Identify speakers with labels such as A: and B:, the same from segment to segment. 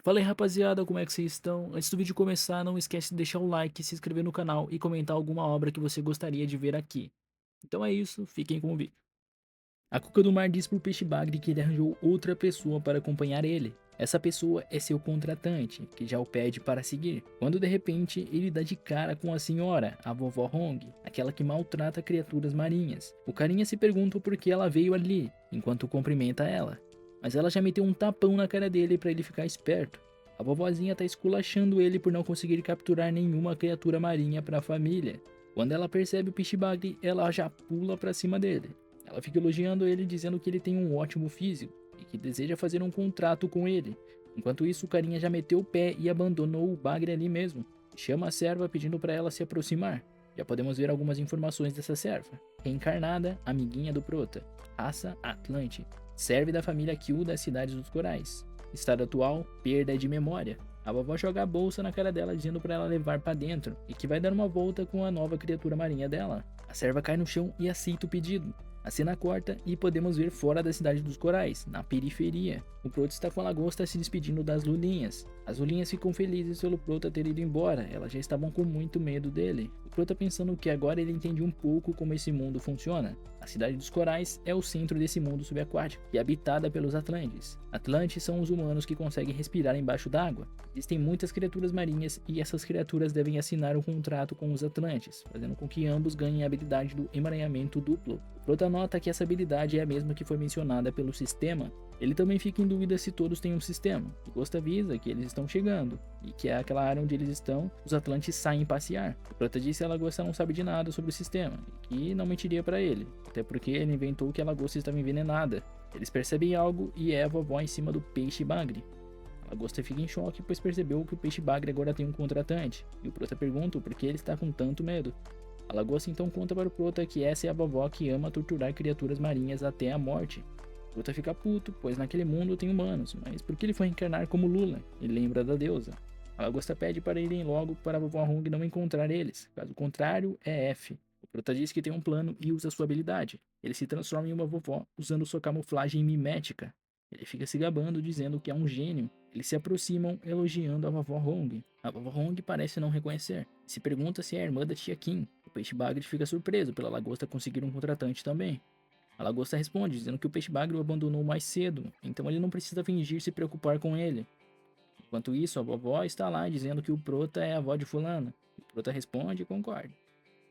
A: Fala aí rapaziada, como é que vocês estão? Antes do vídeo começar, não esquece de deixar o like, se inscrever no canal e comentar alguma obra que você gostaria de ver aqui. Então é isso, fiquem com o vídeo. A Cuca do Mar diz pro Peixe Bagre que ele arranjou outra pessoa para acompanhar ele. Essa pessoa é seu contratante, que já o pede para seguir. Quando de repente ele dá de cara com a senhora, a vovó Hong, aquela que maltrata criaturas marinhas. O carinha se pergunta por que ela veio ali, enquanto cumprimenta ela. Mas ela já meteu um tapão na cara dele para ele ficar esperto. A vovozinha tá esculachando ele por não conseguir capturar nenhuma criatura marinha para a família. Quando ela percebe o Peixe Bagre, ela já pula para cima dele. Ela fica elogiando ele, dizendo que ele tem um ótimo físico e que deseja fazer um contrato com ele. Enquanto isso, o carinha já meteu o pé e abandonou o Bagre ali mesmo. Chama a serva pedindo para ela se aproximar. Já podemos ver algumas informações dessa serva. Reencarnada, amiguinha do Prota. Raça Atlante. Serve da família Kill das Cidades dos Corais. Estado atual, perda de memória. A vovó joga a bolsa na cara dela dizendo para ela levar para dentro e que vai dar uma volta com a nova criatura marinha dela. A serva cai no chão e aceita o pedido. A cena corta e podemos ver fora da cidade dos corais, na periferia. O Proto está com a lagosta se despedindo das lulinhas. As lulinhas ficam felizes pelo Prota ter ido embora, elas já estavam com muito medo dele. O Prota pensando que agora ele entende um pouco como esse mundo funciona. A cidade dos corais é o centro desse mundo subaquático e é habitada pelos Atlantes. Atlantes são os humanos que conseguem respirar embaixo d'água. Existem muitas criaturas marinhas e essas criaturas devem assinar um contrato com os Atlantes, fazendo com que ambos ganhem a habilidade do emaranhamento duplo. O Prota nota que essa habilidade é a mesma que foi mencionada pelo sistema. Ele também fica em dúvida se todos têm um sistema. O Ghost avisa que eles estão chegando e que é aquela área onde eles estão, os Atlantes saem passear. O Prota disse que a Lagosta não sabe de nada sobre o sistema e que não mentiria para ele, até porque ele inventou que a Lagosta estava envenenada. Eles percebem algo e é a vovó em cima do Peixe Bagre. A Lagosta fica em choque pois percebeu que o Peixe Bagre agora tem um contratante e o Prota pergunta por que ele está com tanto medo. A Lagosta então conta para o Prota que essa é a vovó que ama torturar criaturas marinhas até a morte. O Prota fica puto, pois naquele mundo tem humanos, mas por que ele foi reencarnar como Lula? Ele lembra da deusa. A Lagosta pede para irem logo para a vovó Hong não encontrar eles, caso contrário é F. O Prota diz que tem um plano e usa sua habilidade. Ele se transforma em uma vovó usando sua camuflagem mimética. Ele fica se gabando dizendo que é um gênio. Eles se aproximam elogiando a vovó Hong. A vovó Hong parece não reconhecer. Se pergunta se é a irmã da tia Kim. O Peixe Bagre fica surpreso pela lagosta conseguir um contratante também. A lagosta responde dizendo que o Peixe Bagre o abandonou mais cedo, então ele não precisa fingir se preocupar com ele. Enquanto isso, a vovó está lá dizendo que o Prota é a avó de fulano. O Prota responde e concorda.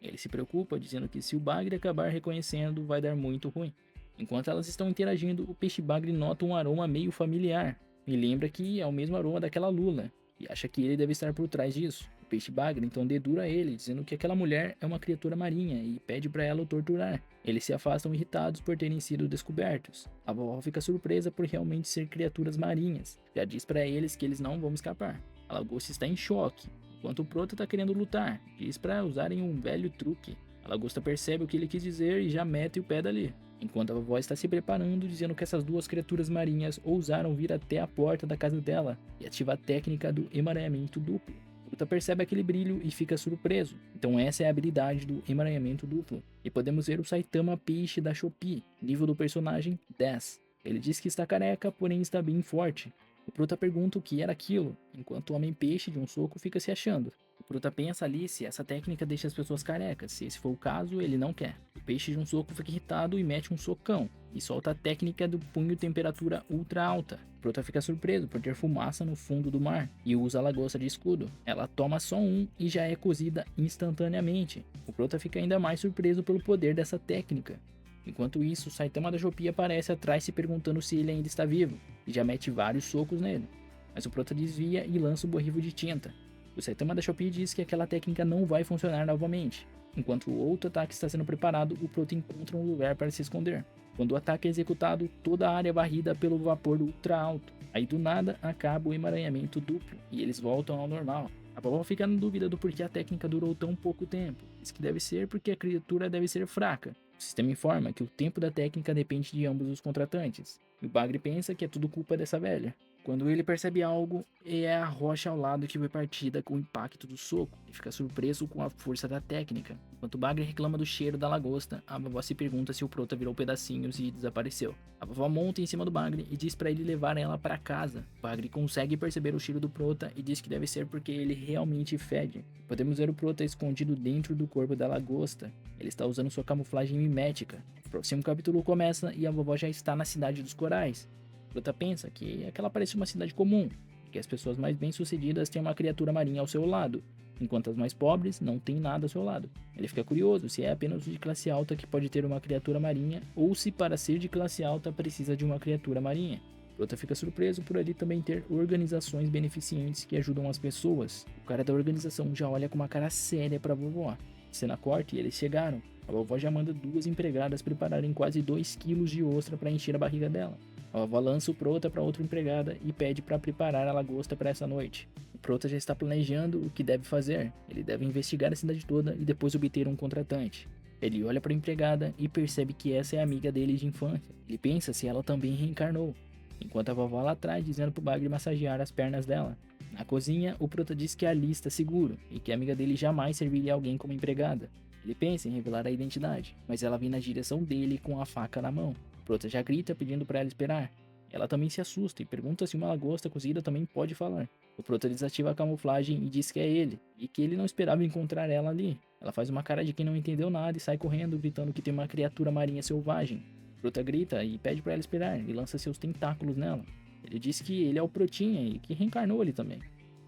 A: Ele se preocupa dizendo que se o Bagre acabar reconhecendo, vai dar muito ruim. Enquanto elas estão interagindo, o Peixe Bagre nota um aroma meio familiar e lembra que é o mesmo aroma daquela lula e acha que ele deve estar por trás disso. O Peixe Bagre então dedura ele, dizendo que aquela mulher é uma criatura marinha e pede para ela o torturar. Eles se afastam irritados por terem sido descobertos. A vovó fica surpresa por realmente ser criaturas marinhas. Já diz para eles que eles não vão escapar. A lagosta está em choque, enquanto o Prota está querendo lutar. Diz para usarem um velho truque. A lagosta percebe o que ele quis dizer e já mete o pé dali. Enquanto a vovó está se preparando, dizendo que essas duas criaturas marinhas ousaram vir até a porta da casa dela e ativar a técnica do emaranhamento duplo. Prota percebe aquele brilho e fica surpreso. Então essa é a habilidade do emaranhamento duplo. E podemos ver o Saitama Peixe da Shopee, nível do personagem 10. Ele diz que está careca, porém está bem forte. O Prota pergunta o que era aquilo, enquanto o Homem-Peixe de um soco fica se achando. O Prota pensa ali se essa técnica deixa as pessoas carecas, se esse for o caso, ele não quer. O Peixe de um soco fica irritado e mete um socão, e solta a técnica do punho temperatura ultra alta. O Prota fica surpreso por ter fumaça no fundo do mar, e usa a lagosta de escudo. Ela toma só um e já é cozida instantaneamente. O Prota fica ainda mais surpreso pelo poder dessa técnica. Enquanto isso, o Saitama da Shopee aparece atrás se perguntando se ele ainda está vivo, e já mete vários socos nele. Mas o Prota desvia e lança um borrivo de tinta. O Saitama da Shopee diz que aquela técnica não vai funcionar novamente. Enquanto o outro ataque está sendo preparado, o Prota encontra um lugar para se esconder. Quando o ataque é executado, toda a área é varrida pelo vapor ultra alto. Aí do nada acaba o emaranhamento duplo e eles voltam ao normal. A vovó fica na dúvida do porquê a técnica durou tão pouco tempo. Diz que deve ser porque a criatura deve ser fraca. O sistema informa que o tempo da técnica depende de ambos os contratantes. E o Bagre pensa que é tudo culpa dessa velha. Quando ele percebe algo, é a rocha ao lado que foi partida com o impacto do soco. Ele fica surpreso com a força da técnica. Enquanto o Bagre reclama do cheiro da lagosta, a vovó se pergunta se o Prota virou pedacinhos e desapareceu. A vovó monta em cima do Bagre e diz para ele levar ela para casa. O Bagre consegue perceber o cheiro do Prota e diz que deve ser porque ele realmente fede. Podemos ver o Prota escondido dentro do corpo da lagosta. Ele está usando sua camuflagem mimética. O próximo capítulo começa e a vovó já está na cidade dos corais. Prota pensa que aquela parece uma cidade comum, que as pessoas mais bem-sucedidas têm uma criatura marinha ao seu lado, enquanto as mais pobres não têm nada ao seu lado. Ele fica curioso se é apenas o de classe alta que pode ter uma criatura marinha, ou se para ser de classe alta precisa de uma criatura marinha. Prota fica surpreso por ali também ter organizações beneficentes que ajudam as pessoas. O cara da organização já olha com uma cara séria pra vovó. Cena corte e eles chegaram. A vovó já manda 2 empregadas prepararem quase 2 quilos de ostra para encher a barriga dela. A vovó lança o Prota para outra empregada e pede para preparar a lagosta para essa noite. O Prota já está planejando o que deve fazer. Ele deve investigar a cidade toda e depois obter um contratante. Ele olha para a empregada e percebe que essa é a amiga dele de infância. Ele pensa se ela também reencarnou, enquanto a vovó lá atrás dizendo pro Bagre massagear as pernas dela. Na cozinha, o Prota diz que ali está seguro e que a amiga dele jamais serviria a alguém como empregada. Ele pensa em revelar a identidade, mas ela vem na direção dele com a faca na mão. Prota já grita pedindo para ela esperar. Ela também se assusta e pergunta se uma lagosta cozida também pode falar. O Prota desativa a camuflagem e diz que é ele, e que ele não esperava encontrar ela ali. Ela faz uma cara de quem não entendeu nada e sai correndo gritando que tem uma criatura marinha selvagem. Prota grita e pede para ela esperar e lança seus tentáculos nela. Ele diz que ele é o Protinha e que reencarnou ele também.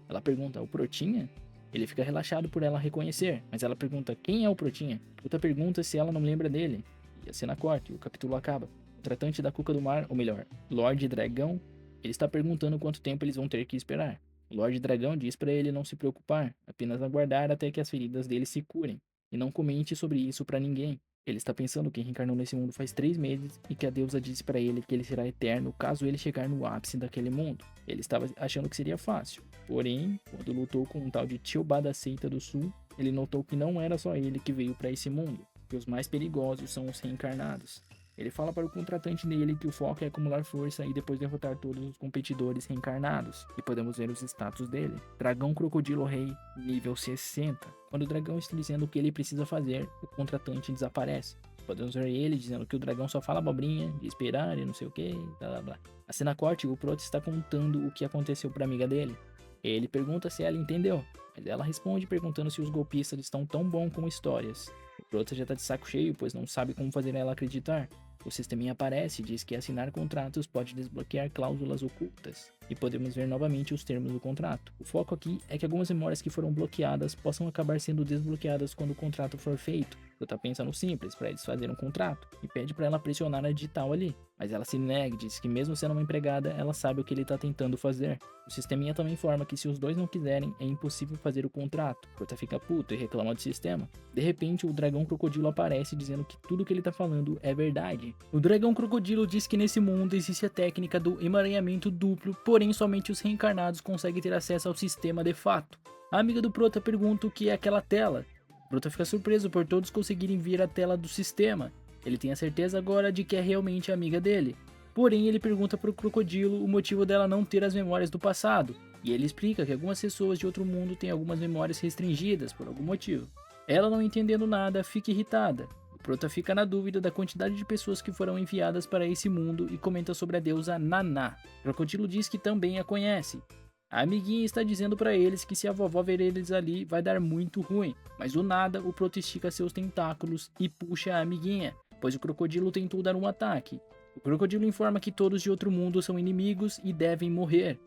A: Ela pergunta, o Protinha? Ele fica relaxado por ela reconhecer, mas ela pergunta quem é o Protinha. Prota pergunta se ela não lembra dele. E a cena corta e o capítulo acaba. O tratante da Cuca do Mar, ou melhor, Lorde Dragão, ele está perguntando quanto tempo eles vão ter que esperar. O Lorde Dragão diz para ele não se preocupar, apenas aguardar até que as feridas dele se curem, e não comente sobre isso para ninguém. Ele está pensando que reencarnou nesse mundo faz 3 meses e que a deusa disse para ele que ele será eterno caso ele chegar no ápice daquele mundo. Ele estava achando que seria fácil, porém, quando lutou com um tal de Tilba da Seita do Sul, ele notou que não era só ele que veio para esse mundo, que os mais perigosos são os reencarnados. Ele fala para o contratante dele que o foco é acumular força e depois derrotar todos os competidores reencarnados. E podemos ver os status dele. Dragão Crocodilo Rei, nível 60. Quando o dragão está dizendo o que ele precisa fazer, o contratante desaparece. Podemos ver ele dizendo que o dragão só fala abobrinha, de esperar e não sei o que, blá blá blá. A cena corte, o Prota está contando o que aconteceu para a amiga dele. Ele pergunta se ela entendeu, mas ela responde perguntando se os golpistas estão tão bons como histórias. O Prota já tá de saco cheio, pois não sabe como fazer ela acreditar. O sisteminha aparece e diz que assinar contratos pode desbloquear cláusulas ocultas, e podemos ver novamente os termos do contrato. O foco aqui é que algumas memórias que foram bloqueadas possam acabar sendo desbloqueadas quando o contrato for feito. Prota pensa no simples para eles fazerem um contrato, e pede para ela pressionar a digital ali, mas ela se nega e diz que mesmo sendo uma empregada, ela sabe o que ele tá tentando fazer. O sisteminha também informa que se os dois não quiserem, é impossível fazer o contrato. Prota fica puto e reclama do sistema. De repente, o dragão crocodilo aparece dizendo que tudo que ele tá falando é verdade. O dragão crocodilo diz que nesse mundo existe a técnica do emaranhamento duplo, porém somente os reencarnados conseguem ter acesso ao sistema de fato. A amiga do Prota pergunta o que é aquela tela. Prota fica surpreso por todos conseguirem ver a tela do sistema. Ele tem a certeza agora de que é realmente a amiga dele. Porém, ele pergunta para o crocodilo o motivo dela não ter as memórias do passado. E ele explica que algumas pessoas de outro mundo têm algumas memórias restringidas por algum motivo. Ela, não entendendo nada, fica irritada. O Prota fica na dúvida da quantidade de pessoas que foram enviadas para esse mundo e comenta sobre a deusa Naná. O crocodilo diz que também a conhece. A amiguinha está dizendo para eles que se a vovó ver eles ali vai dar muito ruim, mas do nada o Prota estica seus tentáculos e puxa a amiguinha, pois o crocodilo tentou dar um ataque. O crocodilo informa que todos de outro mundo são inimigos e devem morrer.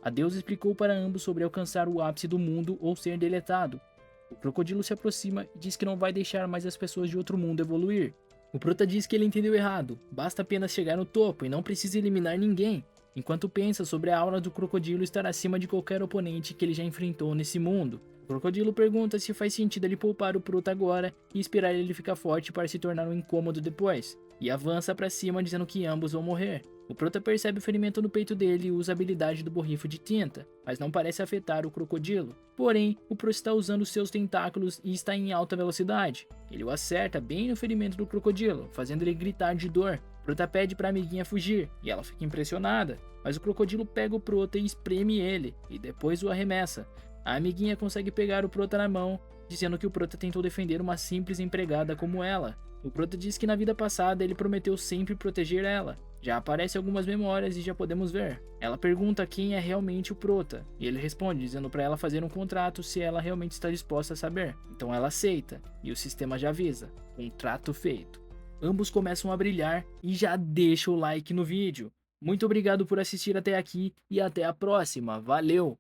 A: A deusa explicou para ambos sobre alcançar o ápice do mundo ou ser deletado. O crocodilo se aproxima e diz que não vai deixar mais as pessoas de outro mundo evoluir. O Prota diz que ele entendeu errado, basta apenas chegar no topo e não precisa eliminar ninguém. Enquanto pensa sobre a aura do crocodilo estar acima de qualquer oponente que ele já enfrentou nesse mundo. O crocodilo pergunta se faz sentido ele poupar o Prota agora e esperar ele ficar forte para se tornar um incômodo depois, e avança para cima dizendo que ambos vão morrer. O Prota percebe o ferimento no peito dele e usa a habilidade do borrifo de tinta, mas não parece afetar o crocodilo. Porém, o Prota está usando seus tentáculos e está em alta velocidade. Ele o acerta bem no ferimento do crocodilo, fazendo ele gritar de dor. Prota pede pra amiguinha fugir, e ela fica impressionada, mas o crocodilo pega o Prota e espreme ele, e depois o arremessa. A amiguinha consegue pegar o Prota na mão, dizendo que o Prota tentou defender uma simples empregada como ela. O Prota diz que na vida passada ele prometeu sempre proteger ela. Já aparecem algumas memórias e já podemos ver. Ela pergunta quem é realmente o Prota, e ele responde dizendo para ela fazer um contrato se ela realmente está disposta a saber. Então ela aceita, e o sistema já avisa. Contrato feito. Ambos começam a brilhar e já deixa o like no vídeo. Muito obrigado por assistir até aqui e até a próxima. Valeu!